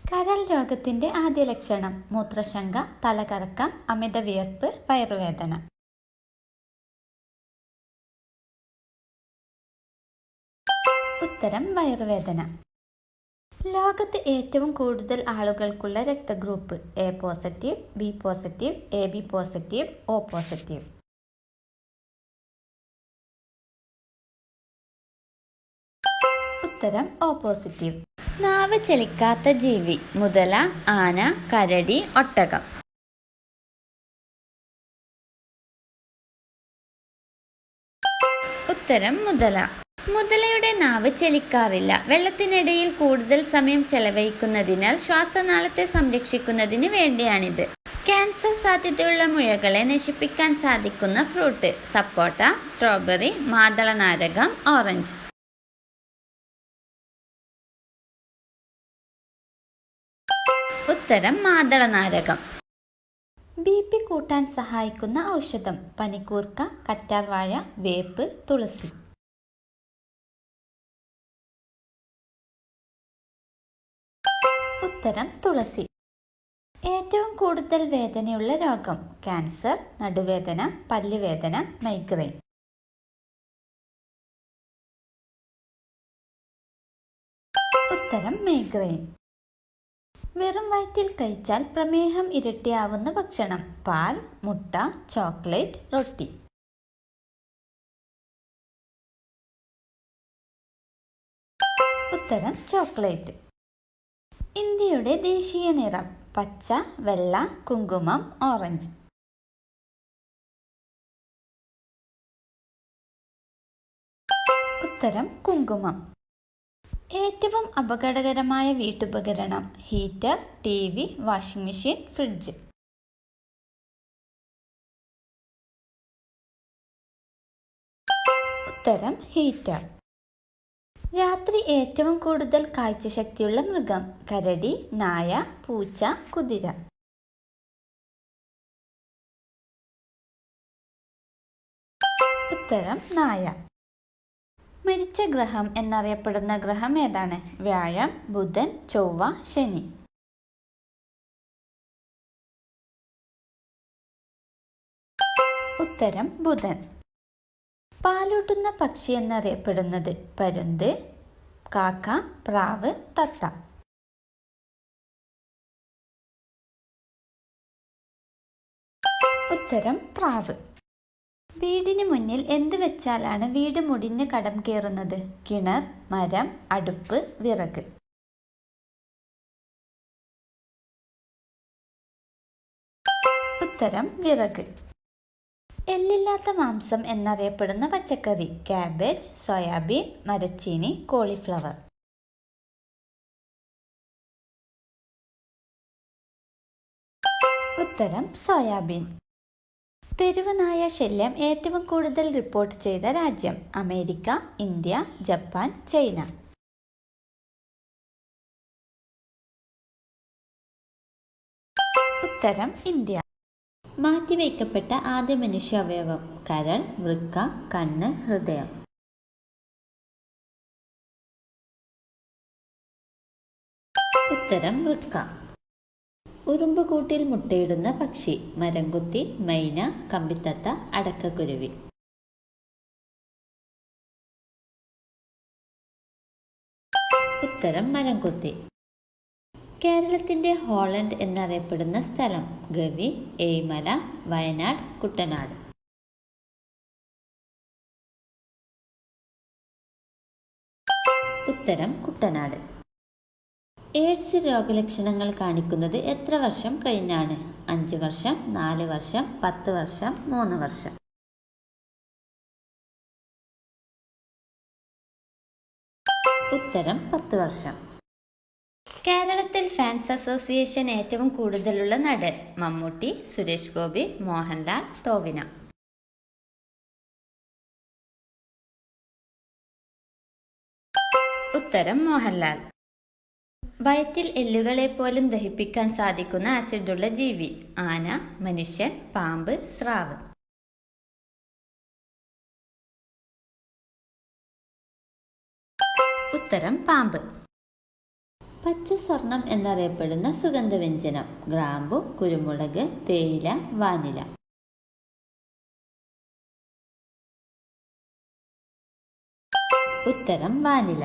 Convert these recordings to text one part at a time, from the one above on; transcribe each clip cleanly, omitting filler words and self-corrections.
കരൾ രോഗത്തിന്റെ ആദ്യ ലക്ഷണം മൂത്രശങ്ക, തലകറക്കം, അമിത വിയർപ്പ്, വയറുവേദന. ഉത്തരം വയറുവേദന. ലോകത്ത് ഏറ്റവും കൂടുതൽ ആളുകൾക്കുള്ള രക്തഗ്രൂപ്പ് A positive, B positive, A B positive, O positive. ഉത്തരം ഒ പോസിറ്റീവ്. നാവ് ചലിക്കാത്ത ജീവി മുതല, ആന, കരടി, ഒട്ടകം. ഉത്തരം മുതല. മുതലയുടെ നാവ് ചലിക്കാറില്ല. വെള്ളത്തിനിടയിൽ കൂടുതൽ സമയം ചെലവഴിക്കുന്നതിനാൽ ശ്വാസനാളത്തെ സംരക്ഷിക്കുന്നതിന് വേണ്ടിയാണിത്. ക്യാൻസർ സാധ്യതയുള്ള മുഴകളെ നശിപ്പിക്കാൻ സാധിക്കുന്ന ഫ്രൂട്ട് സപ്പോട്ട, സ്ട്രോബെറി, മാതളനാരകം, ഓറഞ്ച്. ഉത്തരം മാതളനാരകം. BP കൂട്ടാൻ സഹായിക്കുന്ന ഔഷധം പനിക്കൂർക്ക, കറ്റാർവാഴ, വേപ്പ്, തുളസി. ഉത്തരം തുളസി. ഏറ്റവും കൂടുതൽ വേദനയുള്ള രോഗം ക്യാൻസർ, നടുവേദന, പല്ലുവേദന, മൈഗ്രെയിൻ. ഉത്തരം മൈഗ്രെയിൻ. വെറും വയറ്റിൽ കഴിച്ചാൽ പ്രമേഹം ഇരട്ടിയാവുന്ന ഭക്ഷണം പാൽ, മുട്ട, ചോക്ലേറ്റ്, റൊട്ടി. ഉത്തരം ചോക്ലേറ്റ്. ഇന്ത്യയുടെ ദേശീയ നിറം പച്ച, വെള്ള, കുങ്കുമം, ഓറഞ്ച്. ഉത്തരം കുങ്കുമം. ഏറ്റവും അപകടകരമായ വീട്ടുപകരണം heater, TV, washing machine, fridge. ഉത്തരം ഹീറ്റർ. രാത്രി ഏറ്റവും കൂടുതൽ കാഴ്ചശക്തിയുള്ള മൃഗം കരടി, നായ, പൂച്ച, കുതിര. ഉത്തരം നായ. മരിച്ച ഗ്രഹം എന്നറിയപ്പെടുന്ന ഗ്രഹം ഏതാണ്? വ്യാഴം, ബുധൻ, ചൊവ്വ, ശനി. ഉത്തരം ബുധൻ. പാലൂട്ടുന്ന പക്ഷി എന്നറിയപ്പെടുന്നത് പരുന്ത്, കാക്ക, പ്രാവ്, തത്ത. ഉത്തരം പ്രാവ്. വീടിന് മുന്നിൽ എന്ത് വെച്ചാലാണ് വീട് മുടിഞ്ഞ് കടം കയറുന്നത്? കിണർ, മരം, അടുപ്പ്, വിറക്. ഉത്തരം വിറക്. എല്ലില്ലാത്ത മാംസം എന്നറിയപ്പെടുന്ന പച്ചക്കറി കാബേജ്, സോയാബീൻ, മരച്ചീനി, കോളിഫ്ലവർ. ഉത്തരം സോയാബീൻ. തെരുവ് നായ ശല്യം ഏറ്റവും കൂടുതൽ റിപ്പോർട്ട് ചെയ്ത രാജ്യം അമേരിക്ക, ഇന്ത്യ, ജപ്പാൻ, ചൈന. ഉത്തരം ഇന്ത്യ. മാറ്റിവയ്ക്കപ്പെട്ട ആദ്യ മനുഷ്യാവയവം കരൾ, വൃക്ക, കണ്ണ്, ഹൃദയം. ഉത്തരം വൃക്ക. ഉറുമ്പുകൂട്ടിൽ മുട്ടയിടുന്ന പക്ഷി മരംകുത്തി, മൈന, കമ്പിത്തത്ത, അടക്കക്കുരുവി. ഉത്തരം മരംകുത്തി. കേരളത്തിന്റെ ഹോളണ്ട് എന്നറിയപ്പെടുന്ന സ്ഥലം ഗവി, ഏയ്മല, വയനാട്, കുട്ടനാട്. ഉത്തരം കുട്ടനാട്. എയ്ഡ്സ് രോഗലക്ഷണങ്ങൾ കാണിക്കുന്നത് എത്ര വർഷം കഴിഞ്ഞാണ്? 5 വർഷം, 4 വർഷം, 10 വർഷം, 3 വർഷം. ഉത്തരം 10 വർഷം. കേരളത്തിൽ ഫാൻസ് അസോസിയേഷൻ ഏറ്റവും കൂടുതലുള്ള നടൻ മമ്മൂട്ടി, സുരേഷ് ഗോപി, മോഹൻലാൽ, ടോവിന. ഉത്തരം മോഹൻലാൽ. വയറ്റിൽ എല്ലുകളെ പോലും ദഹിപ്പിക്കാൻ സാധിക്കുന്ന ആസിഡുള്ള ജീവി ആന, മനുഷ്യൻ, പാമ്പ്, സ്രാവ്. ഉത്തരം പാമ്പ്. പച്ച സ്വർണം എന്നറിയപ്പെടുന്ന സുഗന്ധവ്യഞ്ജനം: ഗ്രാമ്പു, കുരുമുളക്, തേയില, വാനില. ഉത്തരം വാനില.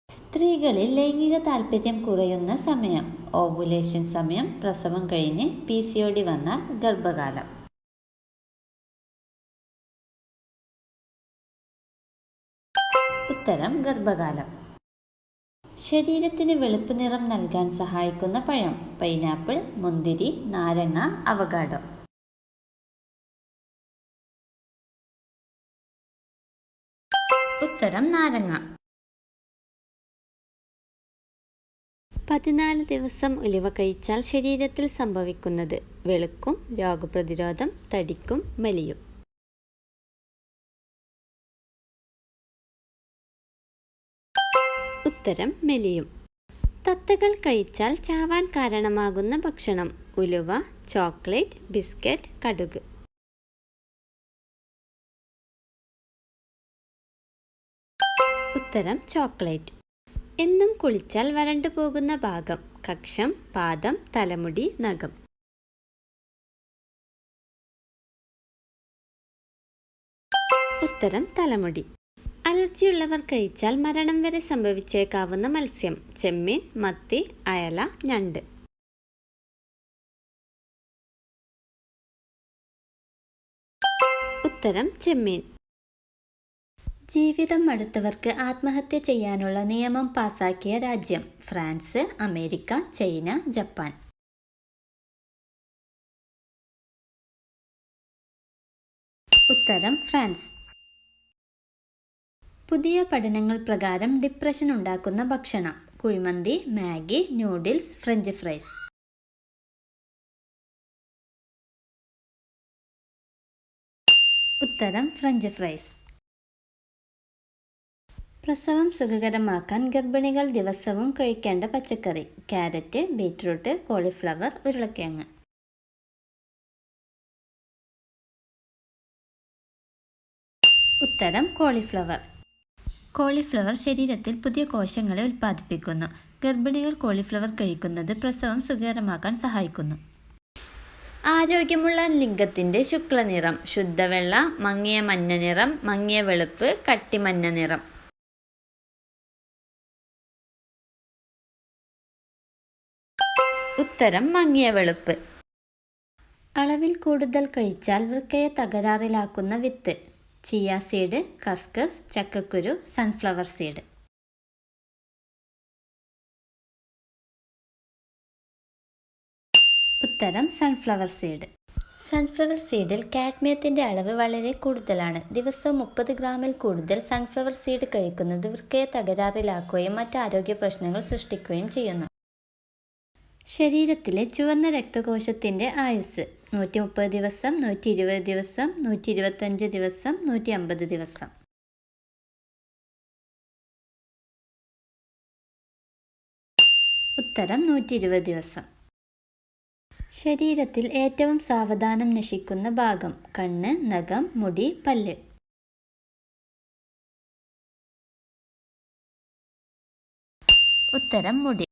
സ്ത്രീകളിൽ ലൈംഗിക താൽപര്യം കുറയുന്ന സമയം: ഓവുലേഷൻ സമയം, പ്രസവം കഴിഞ്ഞ്, PCOD വന്നാൽ, ഗർഭകാലം. ഉത്തരം ഗർഭകാലം. ശരീരത്തിന് വെളുപ്പ് നിറം നൽകാൻ സഹായിക്കുന്ന പഴം: പൈനാപ്പിൾ, മുന്തിരി, നാരങ്ങ, അവകാഡോ. ഉത്തരം നാരങ്ങ. 14 ദിവസം ഉലുവ കഴിച്ചാൽ ശരീരത്തിൽ സംഭവിക്കുന്നത്: വെളുക്കും, രോഗപ്രതിരോധം, തടിക്കും, മെലിയും. ഉത്തരം മെലിയും. തത്തകൾ കഴിച്ചാൽ ചാവാൻ കാരണമാകുന്ന ഭക്ഷണം: ഉലുവ, ചോക്ലേറ്റ്, ബിസ്ക്കറ്റ്, കടുക്. ഉത്തരം ചോക്ലേറ്റ്. എന്നും കുളിച്ചാൽ വരണ്ടു പോകുന്ന ഭാഗം: കക്ഷം, പാദം, തലമുടി, നഖം. ഉത്തരം തലമുടി. അലർജിയുള്ളവർ കഴിച്ചാൽ മരണം വരെ സംഭവിച്ചേക്കാവുന്ന മത്സ്യം: ചെമ്മീൻ, മത്തി, അയല, ഞണ്ട്. ഉത്തരം ചെമ്മീൻ. ജീവിതം മടുത്തവർക്ക് ആത്മഹത്യ ചെയ്യാനുള്ള നിയമം പാസാക്കിയ രാജ്യം: ഫ്രാൻസ്, അമേരിക്ക, ചൈന, ജപ്പാൻ. ഉത്തരം ഫ്രാൻസ്. പുതിയ പഠനങ്ങൾ പ്രകാരം ഡിപ്രഷൻ ഉണ്ടാക്കുന്ന ഭക്ഷണം: kuzhimanthi, Maggi, noodles, French fries. ഉത്തരം ഫ്രഞ്ച് ഫ്രൈസ്. പ്രസവം സുഖകരമാക്കാൻ ഗർഭിണികൾ ദിവസവും കഴിക്കേണ്ട പച്ചക്കറി: ക്യാരറ്റ്, ബീറ്റ്റൂട്ട്, കോളിഫ്ലവർ, ഉരുളക്കിഴങ്ങ്. ഉത്തരം കോളിഫ്ലവർ. കോളിഫ്ലവർ ശരീരത്തിൽ പുതിയ കോശങ്ങളെ ഉൽപ്പാദിപ്പിക്കുന്നു. ഗർഭിണികൾ കോളിഫ്ലവർ കഴിക്കുന്നത് പ്രസവം സുഖകരമാക്കാൻ സഹായിക്കുന്നു. ആരോഗ്യമുള്ള ലിംഗത്തിൻ്റെ ശുക്ലനിറം: ശുദ്ധവെള്ള, മങ്ങിയ മഞ്ഞ നിറം, മങ്ങിയ വെളുപ്പ്, കട്ടിമഞ്ഞ നിറം. ഉത്തരം മങ്ങിയ വെളുപ്പ്. അളവിൽ കൂടുതൽ കഴിച്ചാൽ വൃക്കയെ തകരാറിലാക്കുന്ന വിത്ത്: ചിയ സീഡ്, കസ്കസ്, ചക്കക്കുരു, സൺഫ്ലവർ സീഡ്. ഉത്തരം സൺഫ്ലവർ സീഡ്. സൺഫ്ലവർ സീഡിൽ കാഡ്മിയത്തിൻ്റെ അളവ് വളരെ കൂടുതലാണ്. ദിവസവും 30 ഗ്രാമിൽ കൂടുതൽ സൺഫ്ലവർ സീഡ് കഴിക്കുന്നത് വൃക്കയെ തകരാറിലാക്കുകയും മറ്റ് ആരോഗ്യ പ്രശ്നങ്ങൾ സൃഷ്ടിക്കുകയും ചെയ്യുന്നു. ശരീരത്തിലെ ചുവന്ന രക്തകോശത്തിൻ്റെ ആയുസ്സ്: 130 ദിവസം, 120 ദിവസം, 125 ദിവസം, 150 ദിവസം. ഉത്തരം 120 ദിവസം. ശരീരത്തിൽ ഏറ്റവും സാവധാനം നശിക്കുന്ന ഭാഗം: കണ്ണ്, നഖം, മുടി, പല്ല്. ഉത്തരം മുടി.